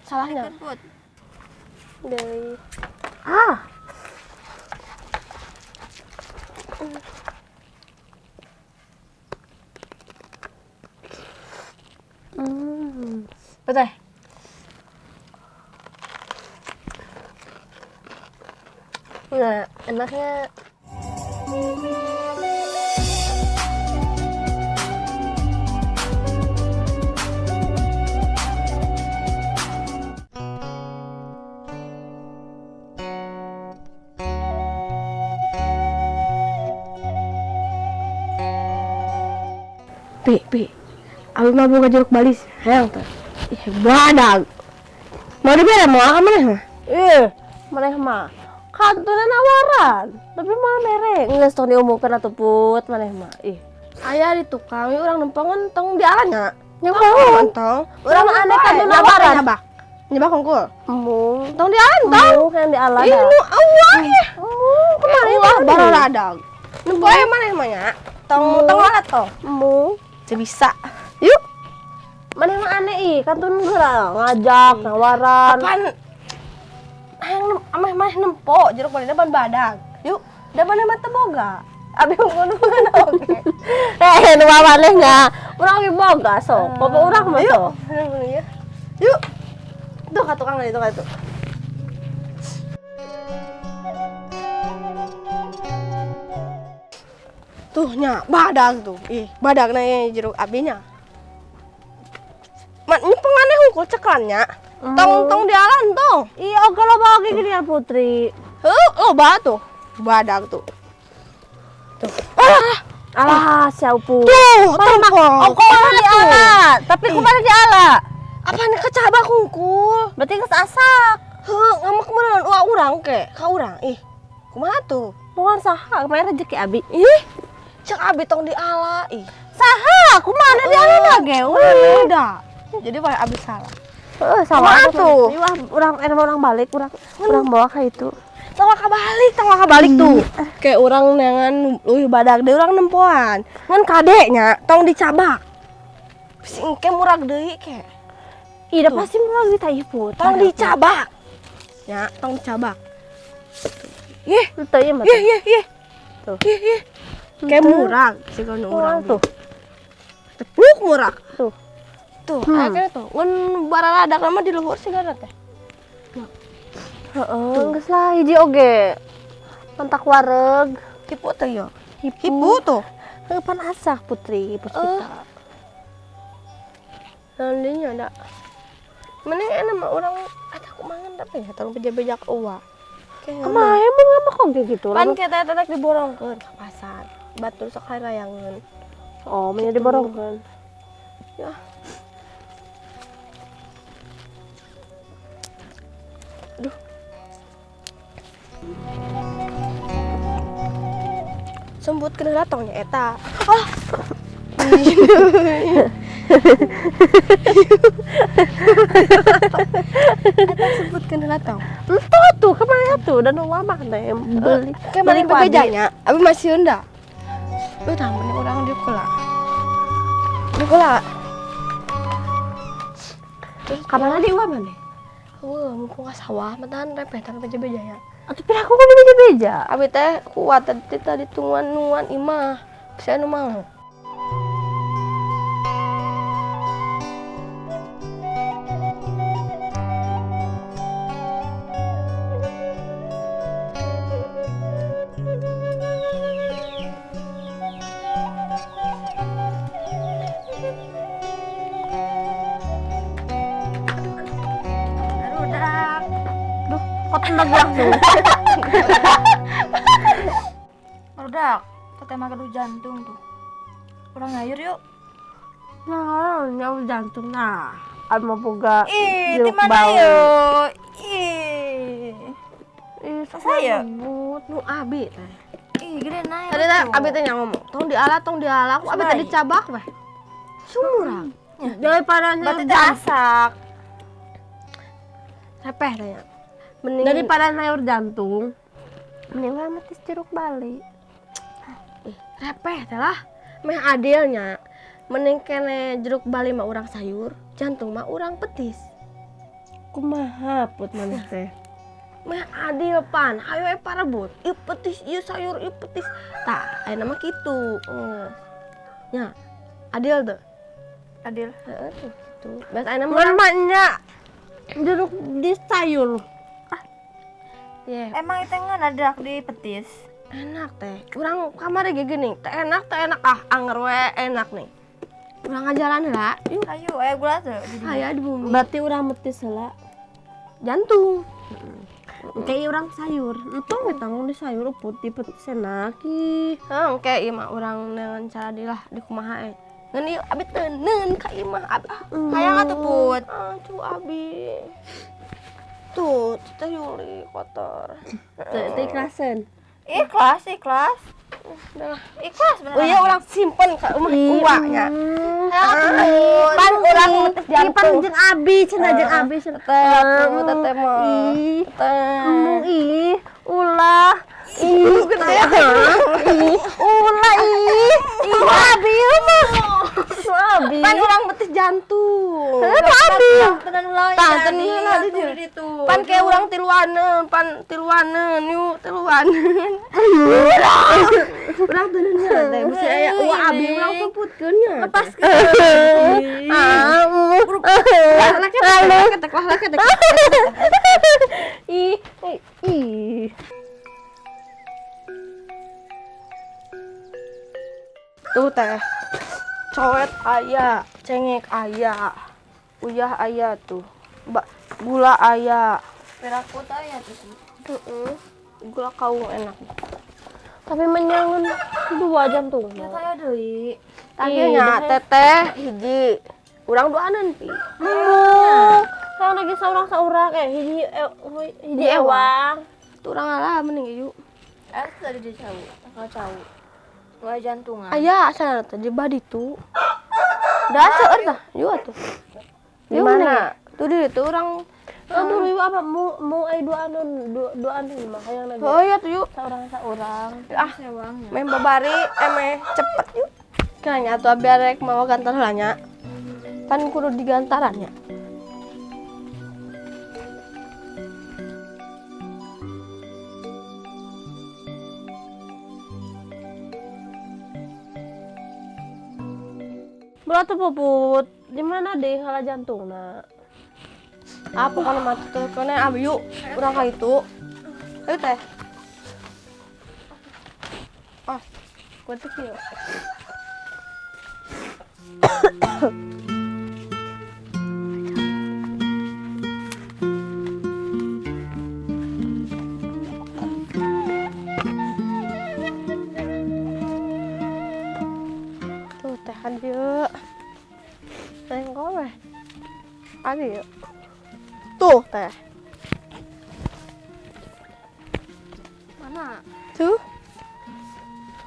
Salahnya. Deui. Betul. Nah, enaknya Pi, abi mah boga jeruk balis, hayang teh. Ih, badag. Mau dibere mau ka maneh mah? Maneh mah kantuna nawaran, tapi mah mere geus tong diomongkeun atuh put maneh mah. Aya di tukang urang nempongan tong dialanya. Nyabahan tong. Urang mah aneh kantuna nawaran. Nyabak hungkul. Emu. Tong dialan tong. Emu kan dialan. Ih, nu awah ya. Kumaha baradag. Nempo aya maneh mah nya. Tong mana tong? Emu. Bisa. Yuk. Mana yang aneh kantun geura ngajak nawaran. Apaan? Hayang ameh nempo jeruk balina ban badag. Yuk, da maneh mah teu boga. Abi ngono oge. Nu maneh nya. Urang ge boga sok. Boga urang mah sok. Yuk. Tuh ka tukang itu ka itu. Tuh nya badag tuh. Badag na jeruk abinya. Ini penganeh hungkul ceklannya. Tong dialan tong. Iya, oke lo bawa ke gini Putri. Loba tuh. Badag tuh. Tuh. Alah, siaupu. Tuh, tempo. Kumaha diala? Tapi kumaha diala? Apaan kecabak hungkul? Berarti geus asak. Ngamak meureun urang ke? Ka urang. Kumaha tuh? Moal saha? Kemarin rezeki abi. Cek abi tong diala. Saha? Kumaha diala ge? Udah. Jadi wae abi salah. Salah tuh. Urang balik, urang bawa ka itu. Tong ka balik tuh. Kayak urang neangan badag deui urang nempoan. Ngan kadenya tong dicabak. Si engke murag deui ke. Da pasti murag di teh put. Tong dicabak. Nya, tong dicabak. Teu ieu mah. Tuh. Kayak murag si kono urang tuh. Tepuk murag. Tuh, akhirnya tuh, ngun bararadak mah di luhur sigana teh. Geus lah hiji oge. Mantak wareg. Hipu teh yo. Hipu tuh. Pan asak Putri, puspita. Nandinya da. Mending enak mah urang ada kumangan tapi ya tong beja-bejak euwa. Kumaha emang ngapa kok gitu? Pan kita tetek diborongkeun ka pasar. Batur sok harayangeun. Oh, menjadi diborongkeun. Ya. Aduh. Sembut kena datangnya eta. Eta sembut kena datang. Entah tuh kemana tuh dan lama teh beli. Beli bejanya. Abi masih enda. Tah mending urang dikula. Kapan di uang mana? Mumpung ka sawah, matahan repetan beja-beja ya. Atuh pira aku kudu beja-beja. Abi teh kuat tadi tungan-nuan imah. Bisa anu mau. Kok tembak langsung. Barudak, teh mah gaduh jantung tuh. Urang ngayur yuk. Nah, nyawa jantung nah. Abi mah boga Di mana yuk? Saya nu abi teh. Gede naik. Tadi teh abi teh ngomong, tong diala. Aku abi tadi cabak teh. Sumurang. Daripada berarti asak. Repeh tanya. Mending daripada sayur jantung, mending lah metis jeruk bali. Repeh teh lah. Meh adilnya. Mending kene jeruk bali mah urang sayur, jantung mah urang petis. kumaha put maneh teh. Mah adil pan, hayo parebut. Ieu petis, ieu sayur, ieu petis. Tah, aya mah kitu. Nya, adil tuh. Adil. Heeh tuh gitu. Bas aya mah nya jeruk di sayur. Yeah. Emang itu ngadadak di petis? Enak teh. Urang kamari ge geuning, teh enak anger we enak nih. Urang ngajalan heula. Yuk. Ayo, gula tuh. Aya di bumi. Berarti urang metis heula. Jantung. Kayak orang sayur, entong kita mau di sayur putih petis enak ih. Kayak ieu mah urang dengan cara dilah di kumaha ngeun ieu abi teuneun ka ieu mah abi. Hayang atuh Put. Aduh abi. Tuh, teh Yuli kotor. Teh ikhlaseun. Ikhlas. Udah. Ikhlas bener. Oh iya urang simpen ka rumah uwanya. Pan urang metes jantung. Pan jeung abi, cenah jeung abi cenah. Teteh mah. Ih, ulah. Ih, gede. Ulah ih. Abi mah. Abi. Pan urang metes jantung. Abi. Tenan ulah. Tah tenan di ditu. Pan kayak urang tiluaneun, yuk tiluaneun. Urang tenan teh bisi aya ulah abi urang puputkeun nya. Lepaskeun. Laki. Ih. Tuh teh. Coet aya, cengek aya. Uyah aya tuh. Gula aya. Perakut aya tuh. Gula kaung enak. Tapi menyangan 2 jam tuh. Ya kaya deui. Tadinya teteh hiji. Urang duaneun pi. Saya lagi saurang hiji ewang. Tuh urang ngalah mending yuk. Tadi dia cau. Gua jantungan. Aya sana teh di badi tuh. Da seueur tah. Yuk atuh. Di mana? Tuh di ditu urang dulu yuk apa mau ai duaneun mah hayang lagi. Oh iya tuh yuk. Saurang. Sewang. Main babari meh cepet yuk. Kayaknya atuh biar rek mau gantar heula nya. Pan kudu digantarannya. Berarti puput, di mana deh halah jantungna? Apa kana mah teh kana abi yuk, urang ka itu. Ayo teh. Kuat kieu. Tuh teh adieu. Tengok weh. Adieu. Tuh teh. Mana? Tuh.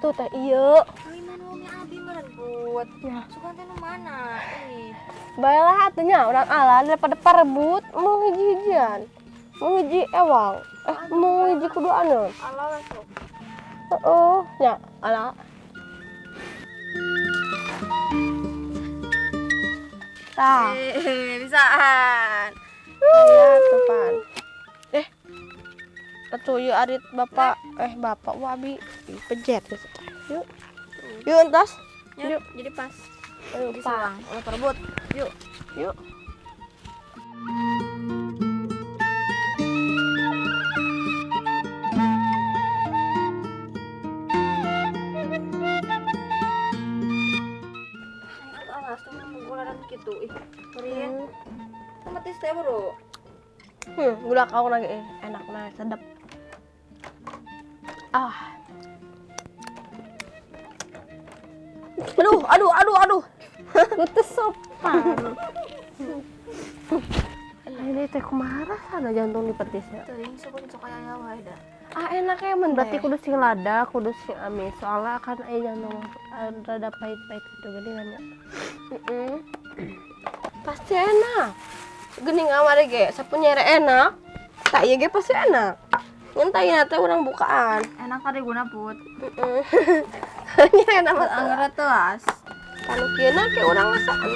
Tuh teh ieu. Ai manunya abi meureun Put. Ya. Sugan teh nu mana? Baiklah atunya urang ala daripada parebut mau hiji-hijian. Mau hiji ewang. Mau hiji kuduaneun. Allah we sok. Heeh, nya ala. Tah. Bisaan. Aya tepan. Atuh ieu arit bapak wabi pejet gitu. Yuk. Yuk entas. Yuk, jadi pas. Ayo Jadi Pak. sewang. Oleh perebut. Yuk. Alas tuh gularan gitu. Keren. Metis teh bro. Gula kaung lagi enak nah sedap. Aduh. Itu sopan. Ini teh kumaha rasana jantung di petisnya. Teuing sok aya wae da. Enak men berarti kudu sing lada, kudu sing amis. Soalnya kan aya jantung rada pahit-pahit gitu geuningan nya. Pasti enak. Geuning amare ge sapunyere enak. Tak ieu ge pasti enak. Ngentayna teh urang bukaan. Enak kade guna Put. Nya enak mah Angger telas. Kanu kieu na ke urang masakan.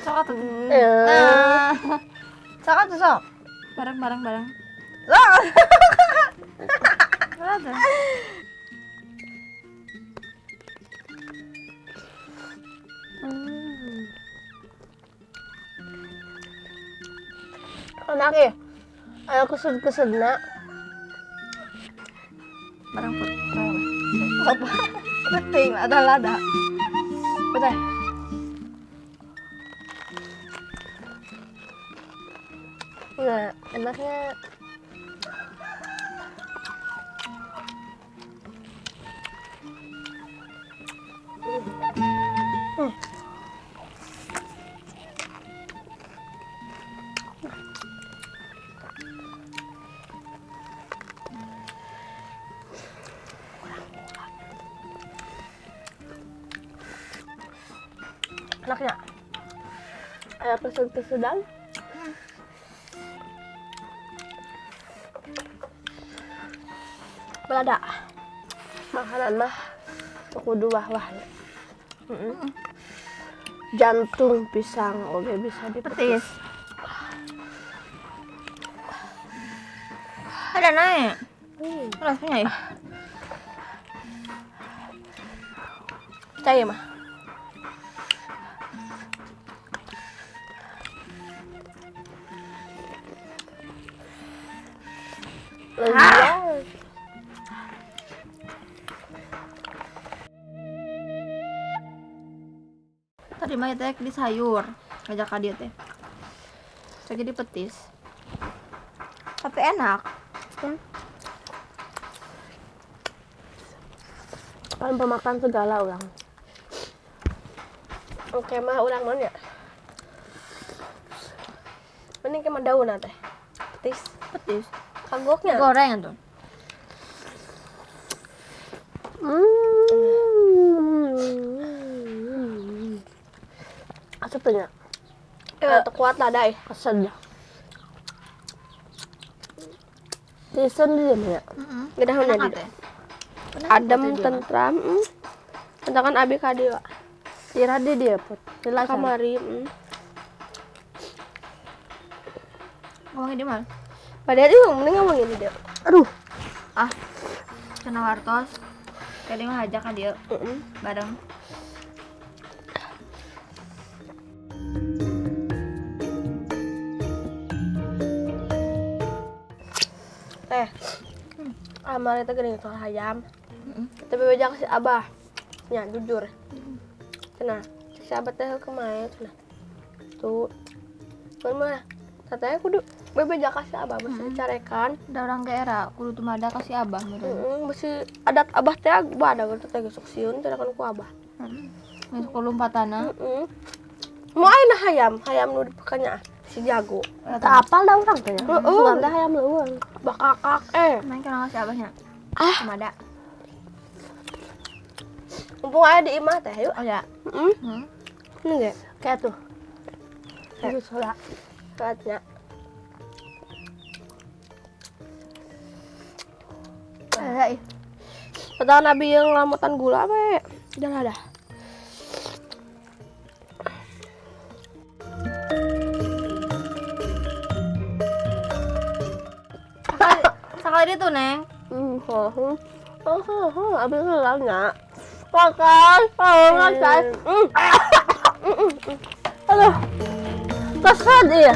Sok atuh. Eh. Sok atuh sok. Bareng. Sok. Atuh. Enak ya. Ayo kesed nak. Bareng put. Apa? Penting ada lada. Betul. Nah, enaknya enaknya. Ayo kesed-kesedan. Belada. Makanan mah kudu wah-wah. Jantung pisang oke bisa dipetis. Ada naik. Rasanya ya. Percaya mah. Lezat. Tadi mah teh di sayur. Ngajak ka dieu teh. Saya jadi petis. Tapi enak. Kan pemakan segala orang. Oke mah orang mana ya? Mending ke daun teh. Petis. Kagoknya. Goreng tuh. Asap tuh nya. Kuat lah dai, kesel ya. Tisen dia ya. Gedahnya Enak dia. teh. Adem, tentram. Tentakan abi ka dieu. Ira di dia put. Jelas kamari. Ngomongin di mana? Padahal itu mending ngomongin di dia. Aduh. Cenah wartos. Tadi mah ajak ka dieu. Bareng. Teh. Amal itu geuning soal hayam. Tapi beja kasih abah. Nya jujur. Cenah, si abah teh kemae cenah. Tuh. Mun mah katanya kudu bebeja kasih abah mesti dicarekan. Da urang ge era kudu tumada kasih abah meureun. Mesti adat abah teh badag teh gesok sieun teh kan ku abah. Geus kulumpatana. Mau ayeuna hayam nu dipekanya si jago. Tak apal da urang teh. Sugan teh hayam leuweung. Bakakak Main kenal kasih abahnya. Tumada. Mumpung aya di imah teh yuk. Oh ya. Ini ge kayak tuh. Itu sola. Saatnya. Ada ih. Padahal nabi yang lamutan gula apa udah ada. Sakali itu, Neng. Abis lelangnya. Pakai, ngasih. Aduh, kesel dia.